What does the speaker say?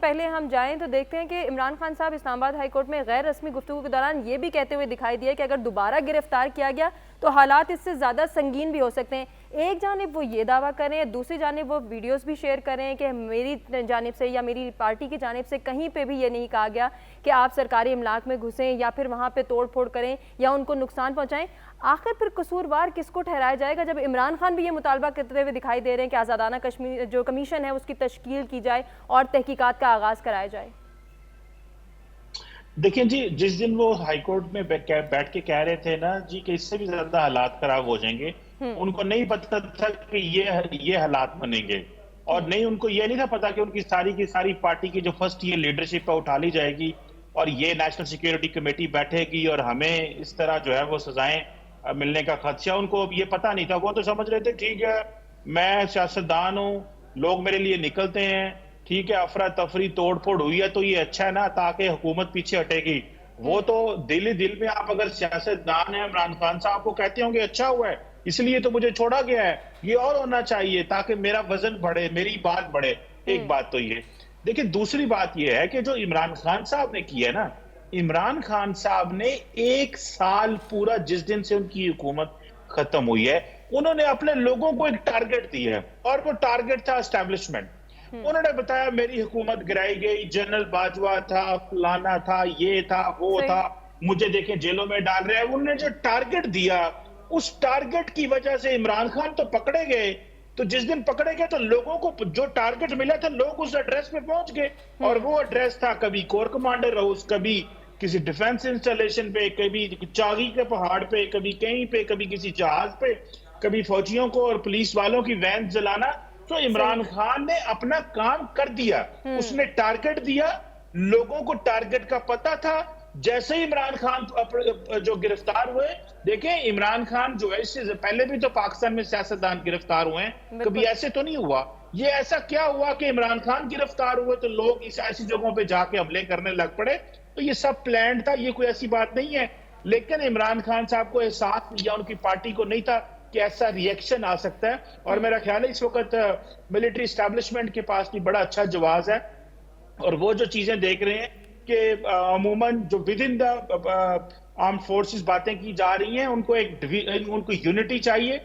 पहले हम जाएं तो देखते हैं कि इमरान खान साहब इस्लामाबाद हाई कोर्ट में गैर रस्मी गुफ्तगू के दौरान ये भी कहते हुए दिखाई दिया कि अगर दोबारा गिरफ्तार किया गया तो हालात इससे ज़्यादा संगीन भी हो सकते हैं। एक जानिब वो ये दावा करें, दूसरी जानिब वो वीडियोस भी शेयर करें कि मेरी जानिब से या मेरी पार्टी की जानिब से कहीं पे भी ये नहीं कहा गया कि आप सरकारी इमलाक में घुसें या फिर वहाँ पे तोड़ फोड़ करें या उनको नुकसान पहुँचाएं। आखिर फिर कसूरवार किसको ठहराया जाएगा जब इमरान खान भी ये मुतालबा करते हुए दिखाई दे रहे हैं कि आज़ादाना कश्मीर जो कमीशन है उसकी तश्कील की जाए और तहकीकात का आगाज़ कराया जाए? देखिए जी, जिस दिन वो हाईकोर्ट में बैठ के कह रहे थे ना जी कि इससे भी ज्यादा हालात खराब हो जाएंगे, उनको नहीं पता था कि ये हालात बनेंगे। और नहीं, उनको ये नहीं था पता कि उनकी सारी की सारी पार्टी की जो फर्स्ट ईयर लीडरशिप है उठा ली जाएगी और ये नेशनल सिक्योरिटी कमेटी बैठेगी और हमें इस तरह जो है वो सजाएं मिलने का खदशा। उनको ये पता नहीं था। वो तो समझ रहे थे ठीक है, मैं सियासतदान हूँ, लोग मेरे लिए निकलते हैं, ठीक है, अफरा तफरी तोड़ फोड़ हुई है तो ये अच्छा है ना, ताकि हुकूमत पीछे हटेगी। वो तो दिल ही दिल में, आप अगर सियासतदान है, इमरान खान साहब को कहते होंगे अच्छा हुआ है इसलिए तो मुझे छोड़ा गया है, ये और होना चाहिए ताकि मेरा वजन बढ़े, मेरी बात बढ़े। एक बात तो ये देखिए, दूसरी बात ये है कि जो इमरान खान साहब ने किया ना, इमरान खान साहब ने 1 साल पूरा, जिस दिन से उनकी हुकूमत खत्म हुई है, उन्होंने अपने लोगों को एक टारगेट दिया है और वो टारगेट था एस्टेब्लिशमेंट। उन्होंने बताया मेरी हुकूमत गिराई गई, जनरल बाजवा था, फलाना था, ये था, वो था, मुझे देखें जेलों में डाल रहे हैं। उन्होंने जो टारगेट दिया, उस टारगेट की वजह से इमरान खान तो पकड़े गए। तो जिस दिन पकड़े गए तो लोगों को जो टारगेट मिला था, लोग उस एड्रेस पे पहुंच गए और वो एड्रेस था कभी कोर कमांडर हाउस, कभी किसी डिफेंस इंस्टॉलेशन पे, कभी चागी के पहाड़ पे, कभी कहीं पे, कभी किसी जहाज पे, कभी फौजियों को और पुलिस वालों की वैन जलाना। तो इमरान खान ने अपना काम कर दिया, उसने टारगेट दिया, लोगों को टारगेट का पता था। जैसे ही इमरान खान जो गिरफ्तार हुए, देखें इमरान खान जो है, इससे पहले भी तो पाकिस्तान में सियासतदान गिरफ्तार हुए हैं, कभी ऐसे तो नहीं हुआ। ये ऐसा क्या हुआ कि इमरान खान गिरफ्तार हुए तो लोग इस ऐसी जगहों पे जाके हमले करने लग पड़े? तो ये सब प्लान था, ये कोई ऐसी बात नहीं है। लेकिन इमरान खान साहब को एहसास या उनकी पार्टी को नहीं था कि ऐसा रिएक्शन आ सकता है। और मेरा ख्याल है इस वक्त मिलिट्री एस्टैब्लिशमेंट के पास भी बड़ा अच्छा जवाब है और वो जो चीजें देख रहे हैं कि अमूमन जो with in the armed forces बातें की जा रही हैं, उनको यूनिटी चाहिए,